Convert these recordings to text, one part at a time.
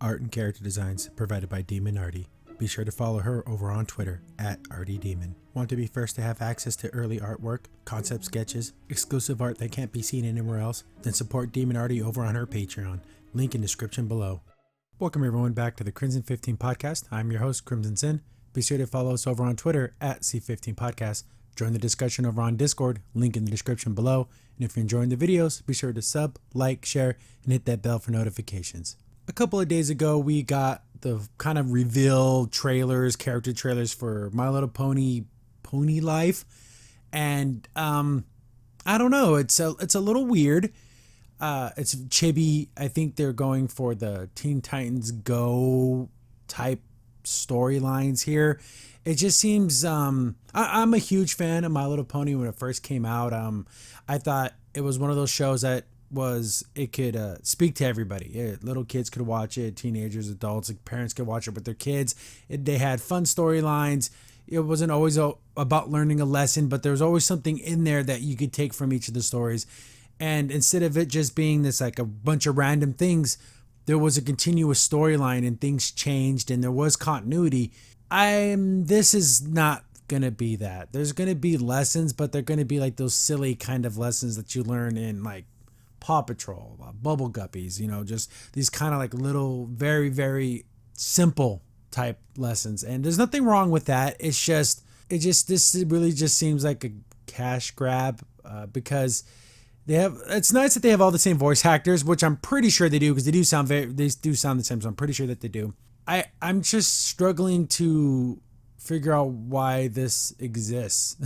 art and character designs provided by Demon Artie. Be sure to follow her over on Twitter at ArtieDemon. Want to be first to have access to early artwork, concept sketches, exclusive art that can't be seen anywhere else? Then support Demon Artie over on her Patreon. Link in description below. Welcome everyone back to the Crimson 15 Podcast. I'm your host, Crimson Sin. Be sure to follow us over on Twitter at C15 Podcast. Join the discussion over on Discord, link in the description below. And if you're enjoying the videos, be sure to sub, like, share, and hit that bell for notifications. A couple of days ago, we got the kind of reveal trailers, character trailers for My Little Pony, Pony Life. And I don't know, it's a little weird. It's chibi. I think they're going for the Teen Titans Go type storylines here. It just seems I'm a huge fan of My Little Pony when it first came out. I thought it was one of those shows that it could speak to everybody. Little kids could watch it, teenagers, adults, like parents could watch it with their kids. They had fun storylines. It wasn't always about learning a lesson, but there was always something in there that you could take from each of the stories. And instead of it just being this like a bunch of random things, there was a continuous storyline and things changed and there was continuity. This is not gonna be that. There's gonna be lessons, but they're gonna be like those silly kind of lessons that you learn in like Paw Patrol, Bubble Guppies, just these kind of like little, very, very simple type lessons. And there's nothing wrong with that. This really just seems like a cash grab because it's nice that they have all the same voice actors, which I'm pretty sure they do because they do sound the same. So I'm pretty sure that they do. I'm just struggling to figure out why this exists.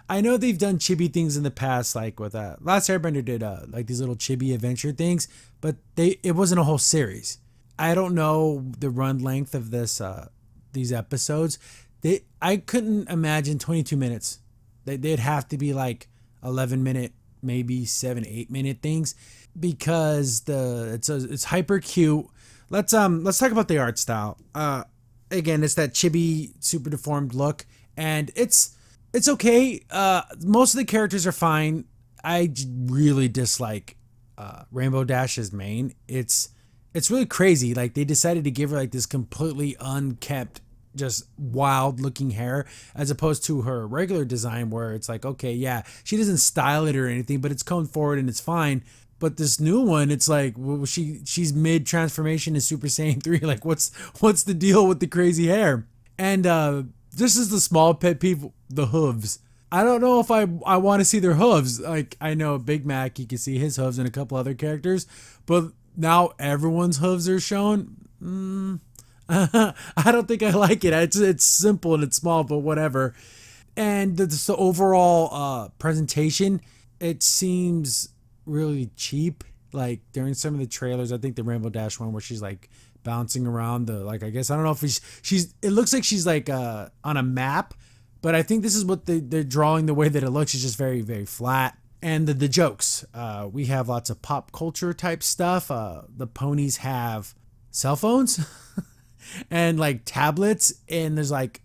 I know they've done chibi things in the past, like with Last Airbender did like these little chibi adventure things, but it wasn't a whole series. I don't know the run length of these episodes. I couldn't imagine 22 minutes. They'd have to be like 11-minute, maybe 7-8 minute things because it's hyper cute. Let's talk about the art style. Again, it's that chibi super deformed look and it's okay. Most of the characters are fine. I really dislike Rainbow Dash's mane. It's really crazy. Like they decided to give her like this completely unkept, just wild looking hair as opposed to her regular design where it's like, okay, yeah, she doesn't style it or anything, but it's combed forward and it's fine. But this new one, it's like, well, she's mid transformation to Super Saiyan 3. Like what's the deal with the crazy hair? And this is the small pet peeve, the hooves. I don't know if I want to see their hooves. Like I know Big Mac, you can see his hooves and a couple other characters, but now everyone's hooves are shown. I don't think I like it. It's simple and it's small, but whatever. And the overall presentation, it seems really cheap. Like during some of the trailers, I think the Rainbow Dash one where she's like bouncing around I guess I don't know if it looks like she's like on a map, but I think this is what they're drawing the way that it looks. It's just very, very flat. And the jokes, we have lots of pop culture type stuff. The ponies have cell phones and like tablets, and there's like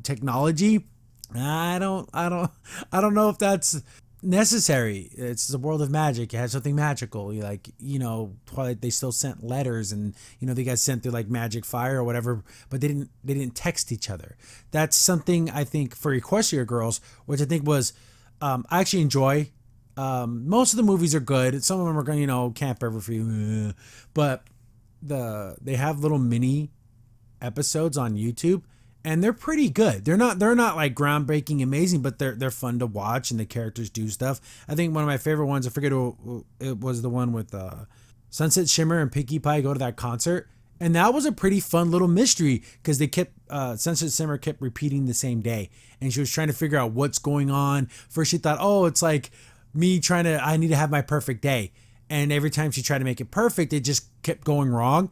technology. I don't know if that's necessary. It's the world of magic. It has something magical. Twilight, they still sent letters, and they got sent through like magic fire or whatever, but they didn't text each other. That's something I think for Equestria Girls, which I think was I actually enjoy. Most of the movies are good. Some of them are going, Camp Ever for You, but they have little mini episodes on YouTube. And they're pretty good. They're not like groundbreaking, amazing, but they're fun to watch, and the characters do stuff. I think one of my favorite ones, I forget who it was, the one with Sunset Shimmer and Pinkie Pie go to that concert, and that was a pretty fun little mystery because they kept Sunset Shimmer kept repeating the same day, and she was trying to figure out what's going on. First she thought, oh, it's like me I need to have my perfect day, and every time she tried to make it perfect, it just kept going wrong.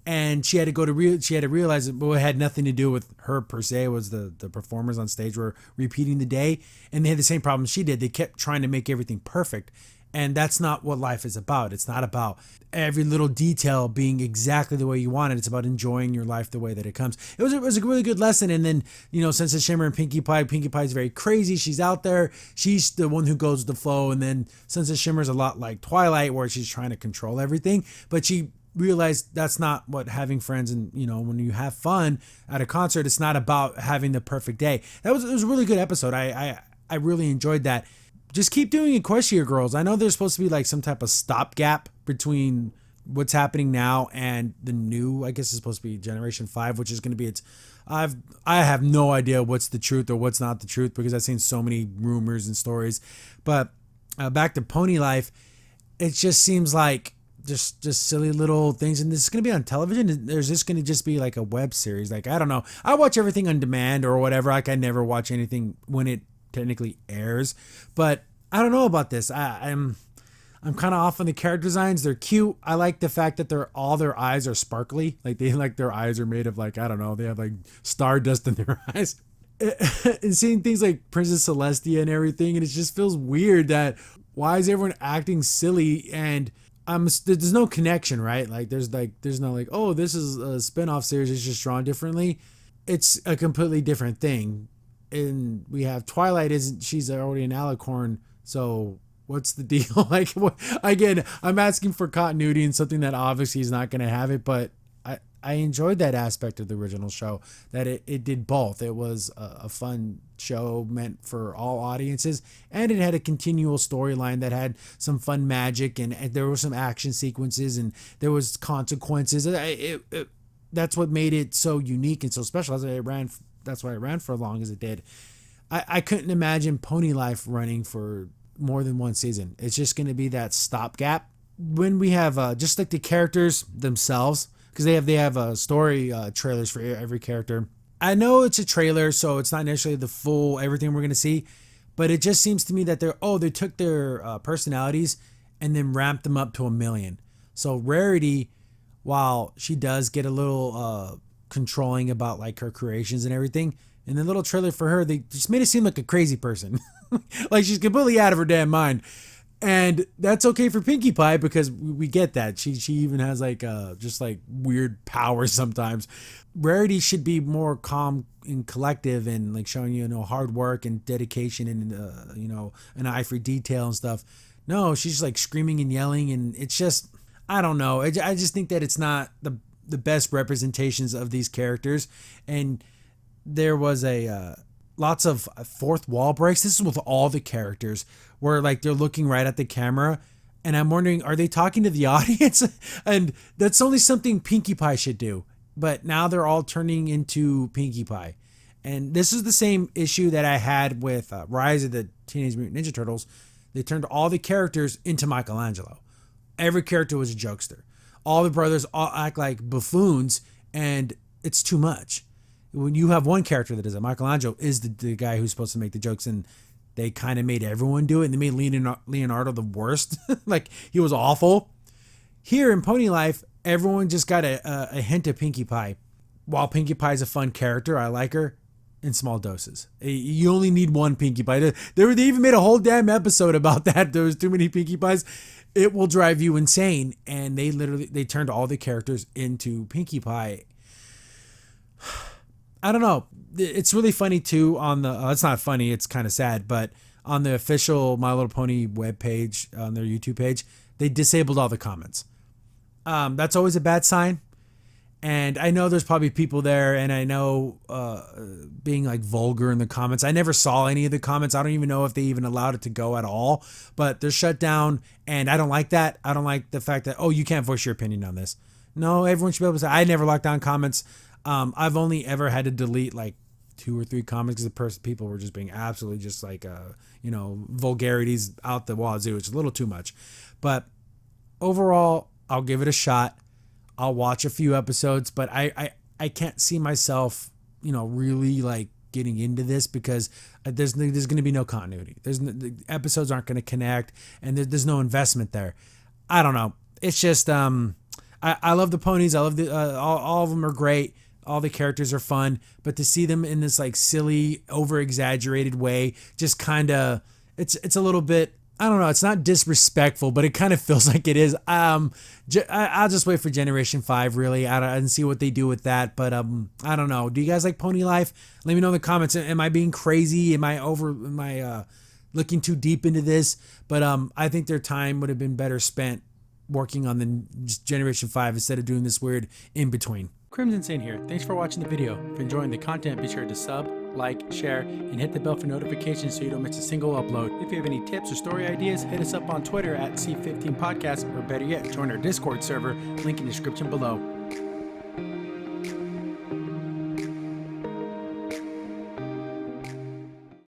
And she had to realize that it had nothing to do with her per se. It was the performers on stage were repeating the day, and they had the same problem she did. They kept trying to make everything perfect, and that's not what life is about. It's not about every little detail being exactly the way you want it. It's about enjoying your life the way that it comes. It was a really good lesson. And then Sunset Shimmer and Pinkie Pie is very crazy. She's out there. She's the one who goes with the flow. And then Sunset Shimmer is a lot like Twilight, where she's trying to control everything, but she realize that's not what having friends, and when you have fun at a concert, it's not about having the perfect day. It was a really good episode. I really enjoyed that. Just keep doing Equestria Girls. I know there's supposed to be like some type of stopgap between what's happening now and the new, I guess it's supposed to be Generation 5, which is going to be I have no idea what's the truth or what's not the truth, because I've seen so many rumors and stories. But back to Pony Life, it just seems like just silly little things. And this is going to be on television. There's just going to just be like a web series. Like, I don't know. I watch everything on demand or whatever. Like, I never watch anything when it technically airs. But I don't know about this. I'm kind of off on the character designs. They're cute. I like the fact that all their eyes are sparkly. Like, their eyes are made of, like, I don't know, they have like stardust in their eyes. And seeing things like Princess Celestia and everything, and it just feels weird that why is everyone acting silly, and there's no connection, right? Like there's no like, oh, this is a spin-off series, it's just drawn differently. It's a completely different thing. And we have Twilight, she's already an alicorn, so what's the deal? Like, again, I'm asking for continuity and something that obviously is not going to have it, but I enjoyed that aspect of the original show, that it did both. It was a fun show meant for all audiences, and it had a continual storyline that had some fun magic, and there were some action sequences, and there was consequences. That's what made it so unique and so special. That's why it ran for as long as it did. I couldn't imagine Pony Life running for more than one season. It's just going to be that stopgap. When we have just like the characters themselves, because they have story trailers for every character. I know it's a trailer, so it's not necessarily the full everything we're going to see, but it just seems to me that they took their personalities and then ramped them up to 1 million. So Rarity, while she does get a little controlling about like her creations and everything, in the little trailer for her, they just made it seem like a crazy person. Like she's completely out of her damn mind. And that's okay for Pinkie Pie, because we get that. She even has like just like weird powers sometimes. Rarity should be more calm and collective, and like showing hard work and dedication, and an eye for detail and stuff. No, she's just like screaming and yelling, and it's just, I don't know. I just think that it's not the best representations of these characters. And there was lots of fourth wall breaks. This is with all the characters, where like they're looking right at the camera, and I'm wondering, are they talking to the audience? And that's only something Pinkie Pie should do. But now they're all turning into Pinkie Pie. And this is the same issue that I had with Rise of the Teenage Mutant Ninja Turtles. They turned all the characters into Michelangelo. Every character was a jokester. All the brothers all act like buffoons, and it's too much. When you have one character that is a Michelangelo is the guy who's supposed to make the jokes, and they kind of made everyone do it, and they made Leonardo the worst. Like, he was awful. Here in Pony Life, everyone just got a hint of Pinkie Pie. While Pinkie Pie is a fun character, I like her in small doses. You only need one Pinkie Pie. They even made a whole damn episode about that. There was too many Pinkie Pies. It will drive you insane. And they turned all the characters into Pinkie Pie. I don't know. It's really funny too on the, it's not funny, it's kind of sad, but on the official My Little Pony webpage, on their YouTube page, they disabled all the comments. That's always a bad sign. And I know there's probably people there, and I know being like vulgar in the comments. I never saw any of the comments. I don't even know if they even allowed it to go at all, but they're shut down, and I don't like that. I don't like the fact that, oh, you can't voice your opinion on this. No, everyone should be able to say, I never locked down comments. I've only ever had to delete like 2 or 3 comments because people were just being absolutely just like, vulgarities out the wazoo. It's a little too much. But overall, I'll give it a shot. I'll watch a few episodes, but I can't see myself, really like getting into this, because there's going to be no continuity. The episodes aren't going to connect, and there's no investment there. I don't know. It's just, I love the ponies. I love all of them are great. All the characters are fun, but to see them in this like silly, over exaggerated way, just kind of, it's a little bit, I don't know. It's not disrespectful, but it kind of feels like it is. I'll just wait for Generation 5 really and see what they do with that. But I don't know. Do you guys like Pony Life? Let me know in the comments. Am I being crazy? Am I looking too deep into this? But I think their time would have been better spent working on the Generation 5 instead of doing this weird in between. Crimson Saint here. Thanks for watching the video. If you're enjoying the content, be sure to sub, like, share, and hit the bell for notifications so you don't miss a single upload. If you have any tips or story ideas, hit us up on Twitter at C15 Podcast, or better yet, join our Discord server, link in the description below.